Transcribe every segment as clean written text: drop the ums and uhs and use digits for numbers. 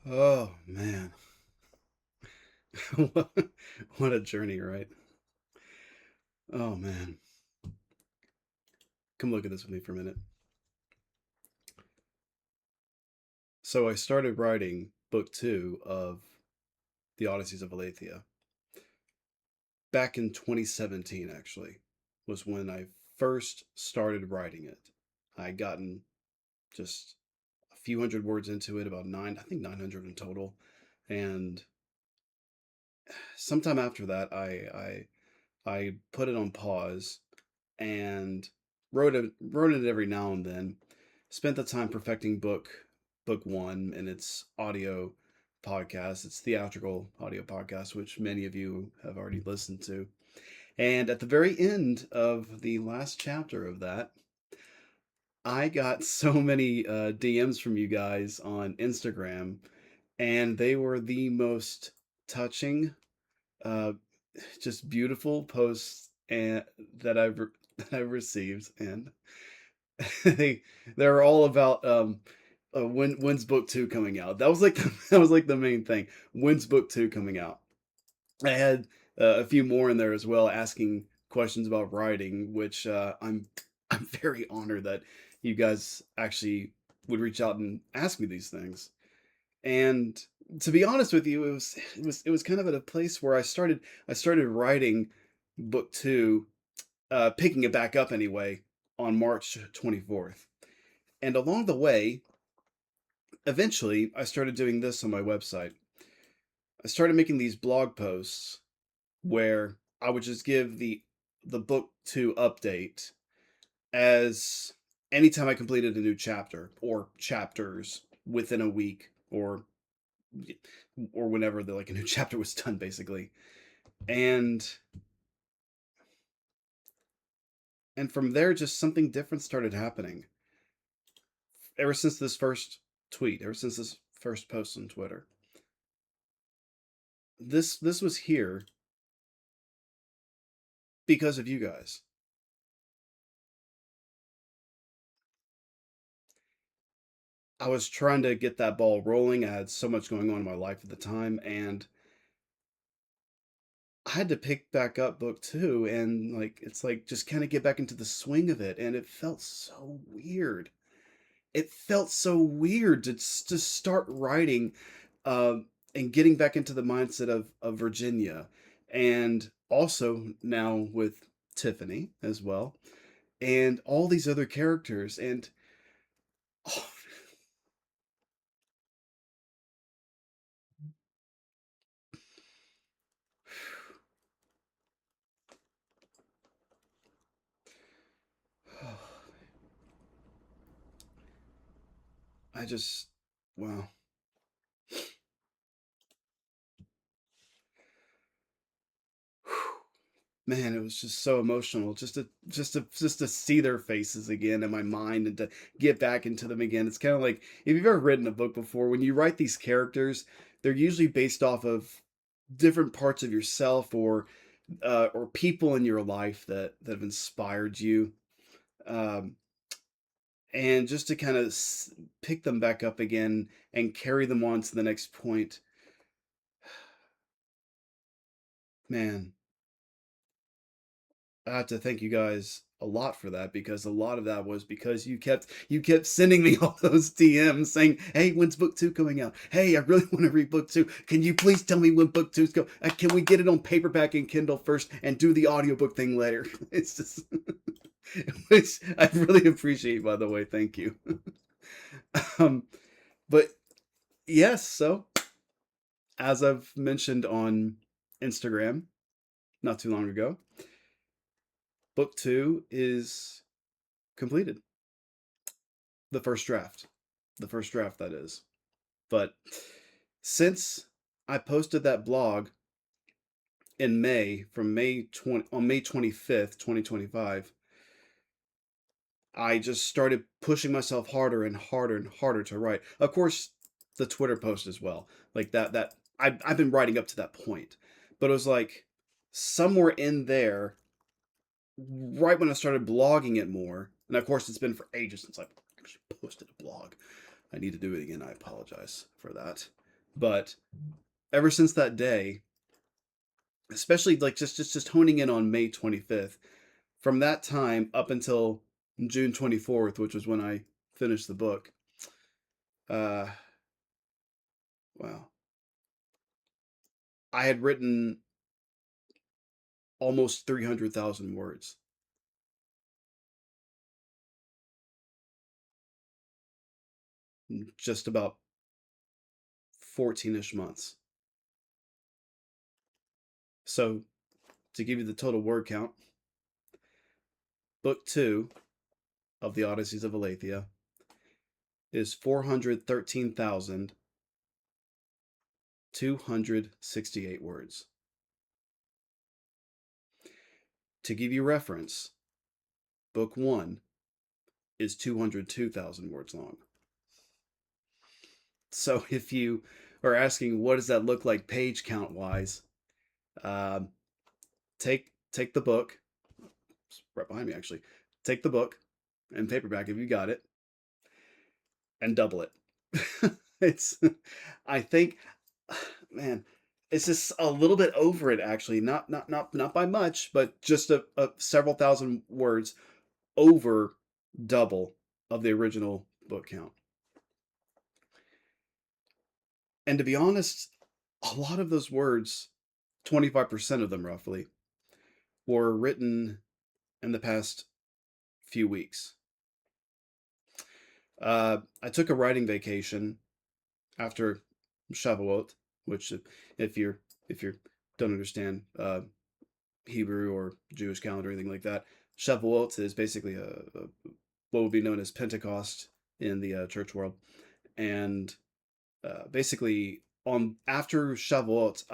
Oh man, what what a journey, right? Oh man, come look at this with me for a minute. So I started writing book two of the Odysseys of Alaythia back in 2017. Actually, was when I first started writing it. I had gotten just a few hundred words into it, about nine, I think 900 in total, and sometime after that, I put it on pause and wrote it every now and then. Spent the time perfecting book one and its audio podcast, its theatrical audio podcast, which many of you have already listened to. And at the very end of the last chapter of that, I got so many DMs from you guys on Instagram, and they were the most touching, uh, just beautiful posts that that I've received, and they they're all about when's book two coming out. That was like that was like the main thing. When's book two coming out? I had a few more in there as well, asking questions about writing, which I'm very honored that you guys actually would reach out and ask me these things. And to be honest with you, it was kind of at a place where I started writing book two, picking it back up anyway on March 24th. And along the way, eventually, I started doing this on my website. I started making these blog posts where I would just give the book two update as anytime I completed a new chapter or chapters within a week or whenever like a new chapter was done basically. And and from there just something different started happening. Ever since this first tweet, ever since this first post on Twitter. This was here because of you guys. I was trying to get that ball rolling. I had so much going on in my life at the time, and I had to pick back up book two, and like it's like just kind of get back into the swing of it, and it felt so weird. It felt so weird to start writing, and getting back into the mindset of Virginia, and also now with Tiffany as well, and all these other characters, and oh, I just wow. Man, it was just so emotional just to see their faces again in my mind and to get back into them again. It's kind of like if you've ever written a book before, when you write these characters, they're usually based off of different parts of yourself or people in your life that have inspired you. Um, and just to kind of pick them back up again and carry them on to the next point, man, I have to thank you guys a lot for that because a lot of that was because you kept sending me all those DMs saying, "Hey, when's book two coming out? Hey, I really want to read book two. Can you please tell me when book two's go? Can we get it on paperback and Kindle first and do the audiobook thing later?" It's just which I really appreciate, by the way. Thank you. um, but yes, so as I've mentioned on Instagram not too long ago, book two is completed. The first draft that is. But since I posted that blog in May, from May 20 on May 25th, 2025, I just started pushing myself harder and harder and harder to write. Of course, the Twitter post as well. Like that I've been writing up to that point. But it was like somewhere in there, right when I started blogging it more, and of course it's been for ages since I've actually posted a blog. I need to do it again. I apologize for that. But ever since that day, especially like just honing in on May 25th, from that time up until June 24th, which was when I finished the book, uh, wow, I had written almost 300,000 words. In just about 14-ish months. So, to give you the total word count, book two of the Odysseys of Alaythia is 413,268 words. To give you reference, book one is 202,000 words long. So if you are asking what does that look like page count wise, um, take the book. It's right behind me actually. Take the book and paperback if you got it, and double it. It's, I think, man, it's just a little bit over it actually. Not by much, but just a several thousand words over double of the original book count. And to be honest, a lot of those words, 25% of them roughly, were written in the past few weeks. I took a writing vacation after Shavuot, which if you don't understand Hebrew or Jewish calendar or anything like that, Shavuot is basically a what would be known as Pentecost in the church world, and basically on after Shavuot,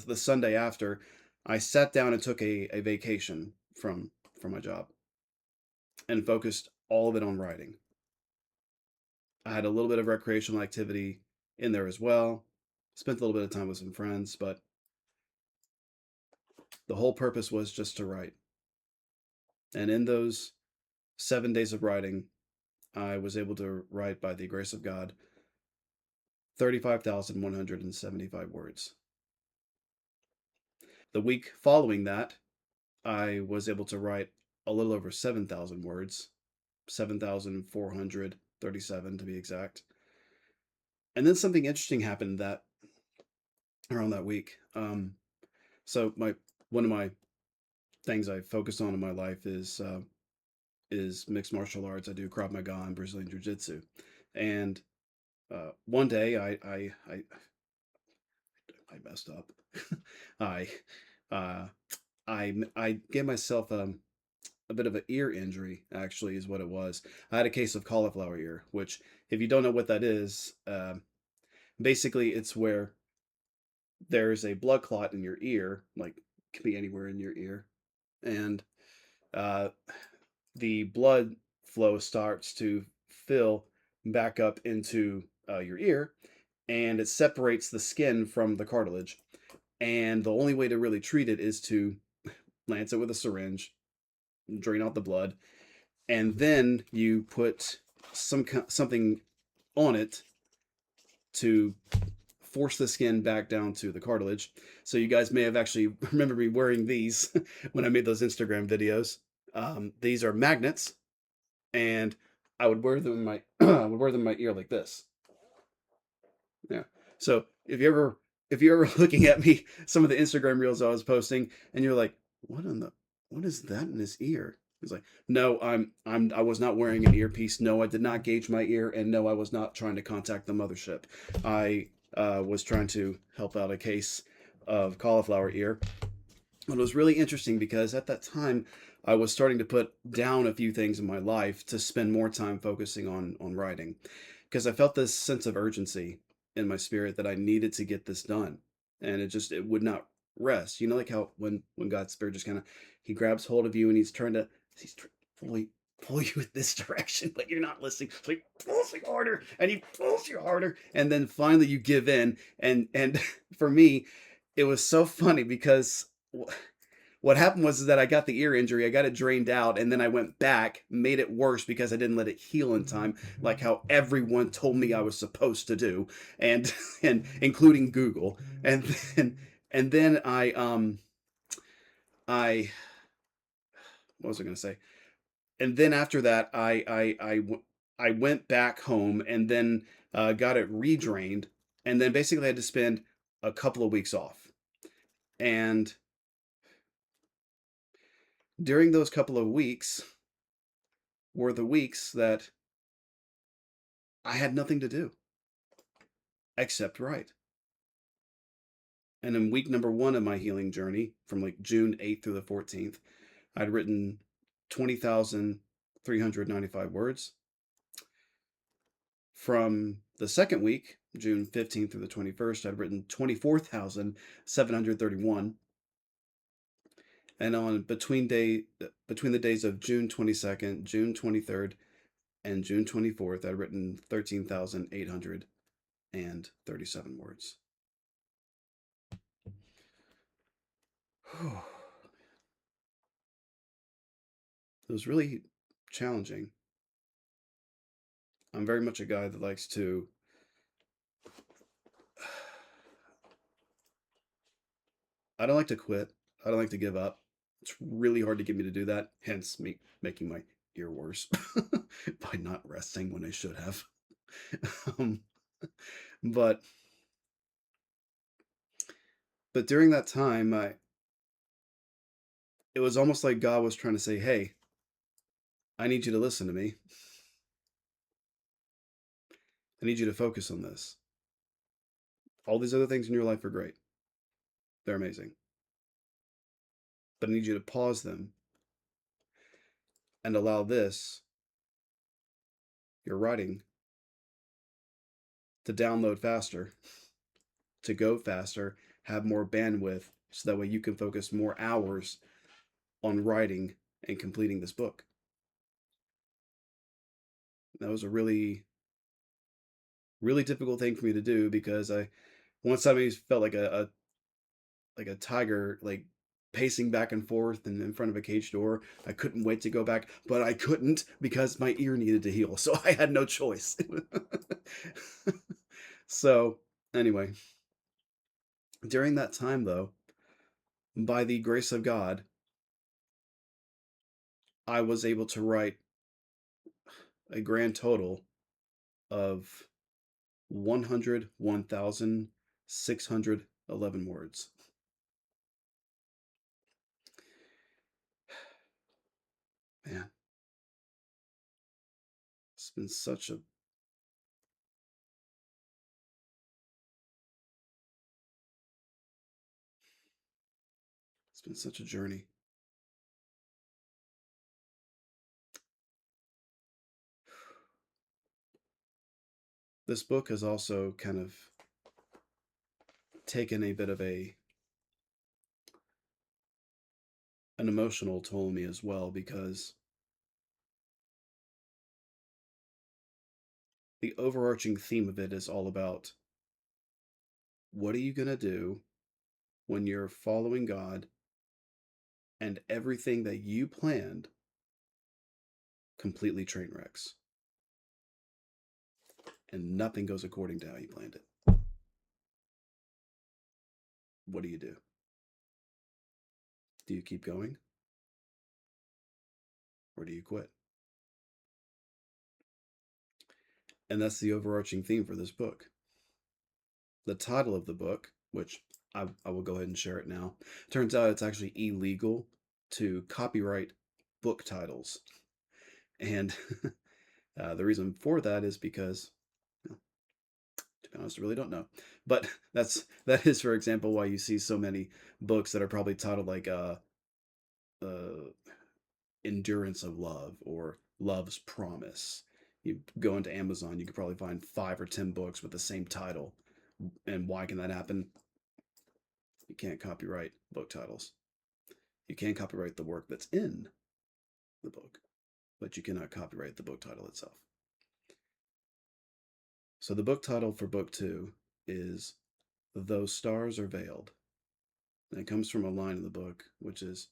the Sunday after, I sat down and took a vacation from my job and focused all of it on writing. I had a little bit of recreational activity in there as well. Spent a little bit of time with some friends, but the whole purpose was just to write. And in those 7 days of writing, I was able to write, by the grace of God, 35,175 words. The week following that, I was able to write a little over 7,000 words, 7,437 to be exact. And then something interesting happened that around that week. So one of my things I focus on in my life is mixed martial arts. I do Krav Maga and Brazilian Jiu Jitsu, and one day I messed up. I uh, I gave myself a bit of an ear injury. Actually, is what it was. I had a case of cauliflower ear, which, if you don't know what that is, basically it's where there's a blood clot in your ear, like it can be anywhere in your ear, and uh, the blood flow starts to fill back up into your ear, and it separates the skin from the cartilage. And the only way to really treat it is to lance it with a syringe, drain out the blood, and then you put something on it to force the skin back down to the cartilage. So you guys may have actually remember me wearing these when I made those Instagram videos. These are magnets, and I would wear them in my I would wear them in my ear like this. Yeah. So if you're ever looking at me, some of the Instagram reels I was posting, and you're like, what is that in his ear? He's like, no, I was not wearing an earpiece. No, I did not gauge my ear, and no, I was not trying to contact the mothership. I was trying to help out a case of cauliflower ear. It was really interesting because at that time I was starting to put down a few things in my life to spend more time focusing on writing, because I felt this sense of urgency in my spirit that I needed to get this done, and it would not rest. You know, like how when God's spirit just kind of he grabs hold of you and he's trying to pull you in this direction, but you're not listening. So he pulls you harder and he pulls you harder, and then finally you give in. And for me, it was so funny because what happened was that I got the ear injury, I got it drained out, and then I went back, made it worse because I didn't let it heal in time, like how everyone told me I was supposed to do, and and including Google. And then I what was I going to say? And then after that, I went back home and then got it redrained, and then basically I had to spend a couple of weeks off. And during those couple of weeks were the weeks that I had nothing to do except write. And in week number one of my healing journey, from like June 8th through the 14th, I'd written 20,395 words. From the second week, June 15th through the 21st, I'd written 24,731. And on between the days of June 22nd, June 23rd, and June 24th, I'd written 13,837 words. It was really challenging. I'm very much a guy that likes to I don't like to quit. I don't like to give up. It's really hard to get me to do that, hence me making my ear worse by not resting when I should have. um, but but during that time, it was almost like God was trying to say, "Hey, I need you to listen to me. I need you to focus on this. All these other things in your life are great. They're amazing. But I need you to pause them and allow this, your writing, to download faster, to go faster, have more bandwidth, so that way you can focus more hours on writing and completing this book." That was a really, really difficult thing for me to do because I once I felt like a tiger, like pacing back and forth and in front of a cage door. I couldn't wait to go back, but I couldn't because my ear needed to heal, so I had no choice. So anyway, during that time though, by the grace of God, I was able to write a grand total of 101,611 words. Man, it's been such a it's been such a journey. This book has also kind of taken a bit of an emotional toll on me as well, because the overarching theme of it is all about what are you going to do when you're following God and everything that you planned completely train wrecks and nothing goes according to how you planned it. What do you do? Do you keep going or do you quit? And that's the overarching theme for this book. The title of the book, which I will go ahead and share it now, turns out it's actually illegal to copyright book titles. And the reason for that is because, well, to be honest, I really don't know. But that is, for example, why you see so many books that are probably titled like uh, "Endurance of Love" or "Love's Promise." You go into Amazon, you could probably find 5 or 10 books with the same title. And why can that happen? You can't copyright book titles. You can copyright the work that's in the book, but you cannot copyright the book title itself. So the book title for book two is "Those Stars Are Veiled." And it comes from a line in the book, which is,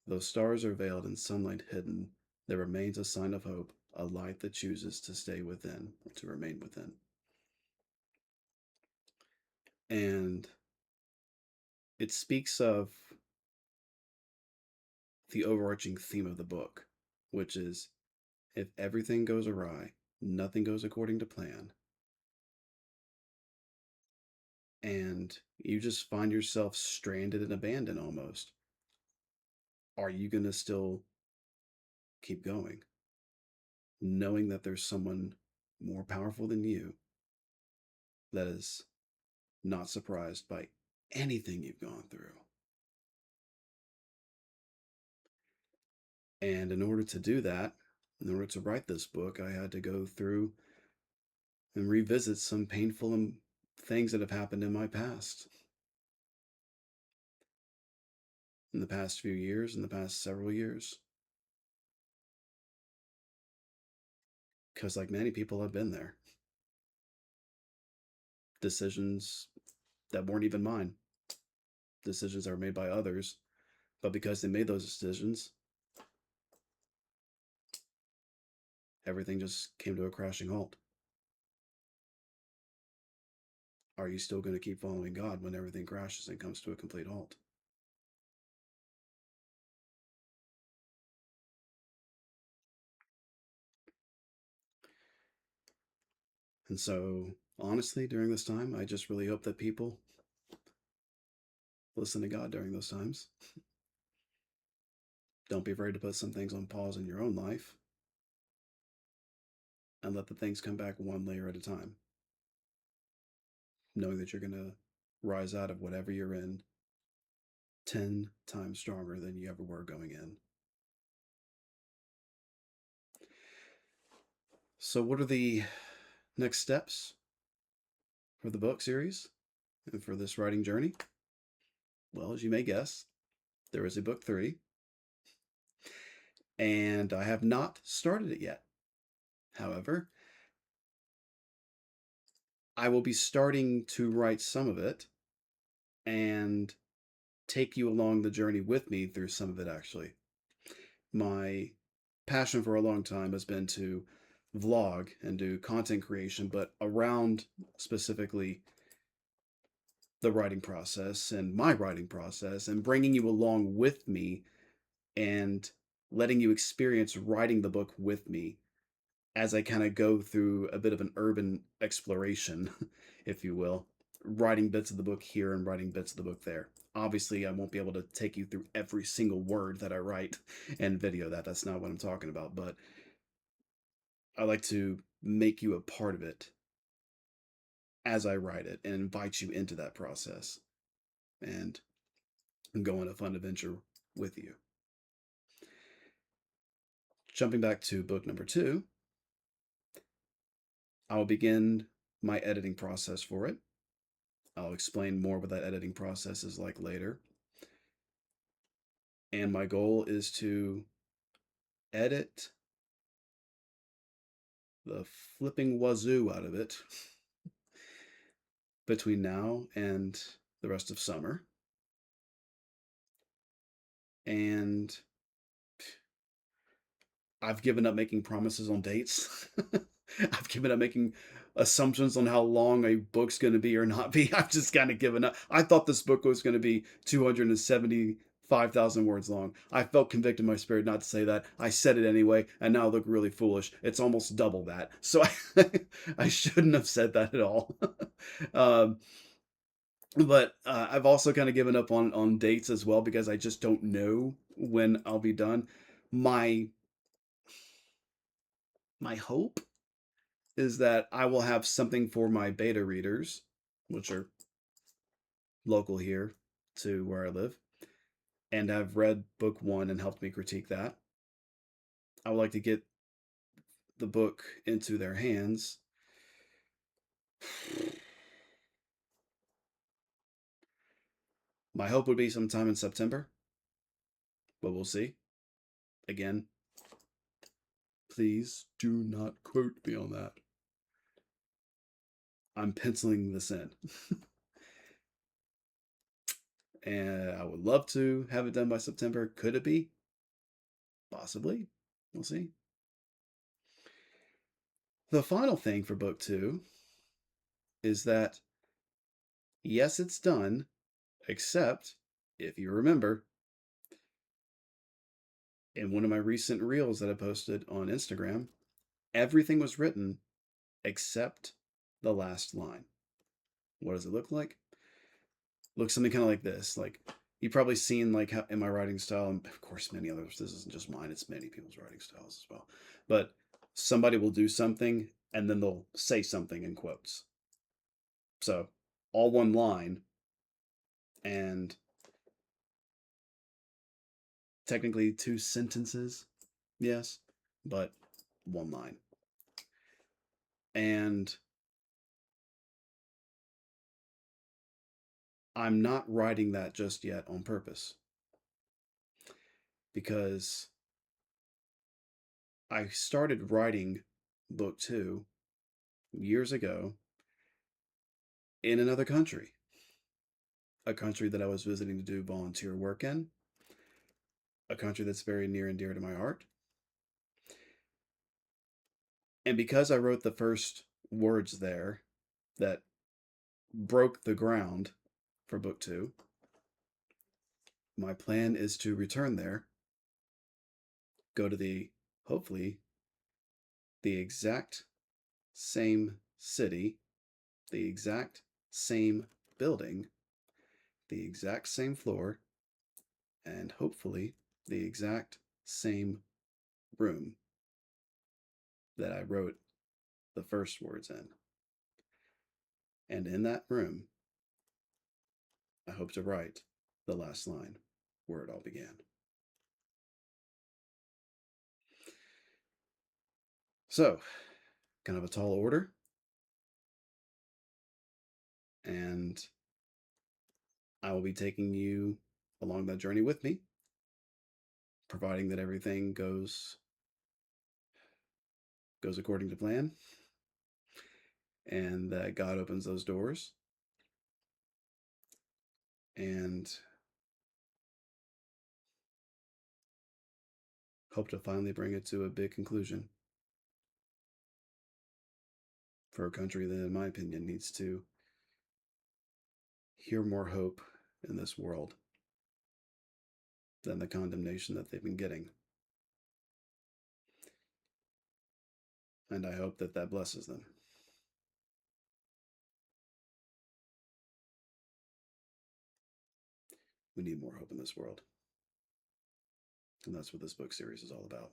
though stars are veiled and sunlight hidden, there remains a sign of hope, a light that chooses to stay within, or to remain within. And it speaks of the overarching theme of the book, which is, if everything goes awry, nothing goes according to plan, and you just find yourself stranded and abandoned almost, are you going to still keep going, knowing that there's someone more powerful than you that is not surprised by anything you've gone through? And in order to do that, in order to write this book, I had to go through and revisit some painful things that have happened in my past, in the past few years, in the past several years. Because, like many people, I've been there. Decisions that weren't even mine, decisions that were made by others, but because they made those decisions, everything just came to a crashing halt. Are you still going to keep following God when everything crashes and comes to a complete halt? And so, honestly, during this time, I just really hope that people listen to God during those times. Don't be afraid to put some things on pause in your own life and let the things come back one layer at a time, knowing that you're going to rise out of whatever you're in 10 times stronger than you ever were going in. So, what are the next steps for the book series and for this writing journey? Well, as you may guess, there is a book 3, and I have not started it yet. However, I will be starting to write some of it and take you along the journey with me through some of it, actually. My passion for a long time has been to vlog and do content creation, but around specifically the writing process and my writing process, and bringing you along with me and letting you experience writing the book with me as I kind of go through a bit of an urban exploration, if you will, writing bits of the book here and writing bits of the book there. Obviously, I won't be able to take you through every single word that I write and video that. That's not what I'm talking about. But I like to make you a part of it as I write it and invite you into that process and go on a fun adventure with you. Jumping back to book number 2, I'll begin my editing process for it. I'll explain more what that editing process is like later. And my goal is to edit the flipping wazoo out of it between now and the rest of summer. And I've given up making promises on dates. I've given up making assumptions on how long a book's going to be or not be. I've just kind of given up. I thought this book was going to be 275,000 words long. I felt convicted in my spirit not to say that. I said it anyway, and now I look really foolish. It's almost double that. So I shouldn't have said that at all. um, but I've also kind of given up on dates as well because I just don't know when I'll be done. My hope is that I will have something for my beta readers, which are local here to where I live, and have read book 1 and helped me critique that. I would like to get the book into their hands. My hope would be sometime in September, but we'll see. Again, please do not quote me on that. I'm penciling this in. And I would love to have it done by September. Could it be? Possibly. We'll see. The final thing for book two is that, yes, it's done, except, if you remember, in one of my recent reels that I posted on Instagram, everything was written except the last line. What does it look like? Looks something kind of like this. Like, you've probably seen, like, how, in my writing style, and of course many others, this isn't just mine, it's many people's writing styles as well, but somebody will do something and then they'll say something in quotes. So all one line, and technically two sentences, yes, but one line. And I'm not writing that just yet on purpose, because I started writing book two years ago in another country, a country that I was visiting to do volunteer work in, a country that's very near and dear to my heart. And because I wrote the first words there that broke the ground for book two, my plan is to return there, go to hopefully, the exact same city, the exact same building, the exact same floor, and hopefully the exact same room that I wrote the first words in. And in that room, I hope to write the last line, where it all began. So, kind of a tall order, and I will be taking you along that journey with me, providing that everything goes according to plan, and that God opens those doors, and hope to finally bring it to a big conclusion for a country that, in my opinion, needs to hear more hope in this world than the condemnation that they've been getting. And I hope that that blesses them. We need more hope in this world. And that's what this book series is all about.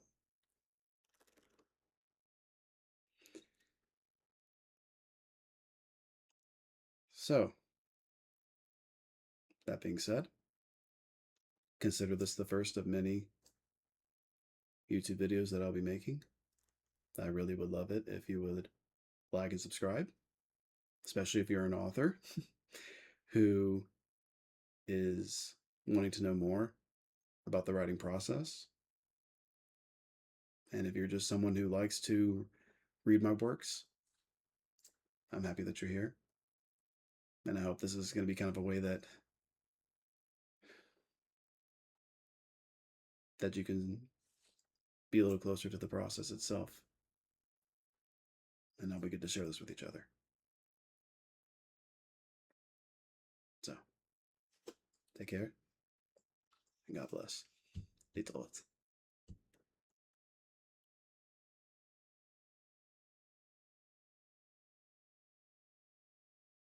So, that being said, consider this the first of many YouTube videos that I'll be making. I really would love it if you would like and subscribe, especially if you're an author who is wanting to know more about the writing process. And if you're just someone who likes to read my works, I'm happy that you're here. And I hope this is going to be kind of a way that you can be a little closer to the process itself. And now we get to share this with each other. So, take care, and God bless. Lite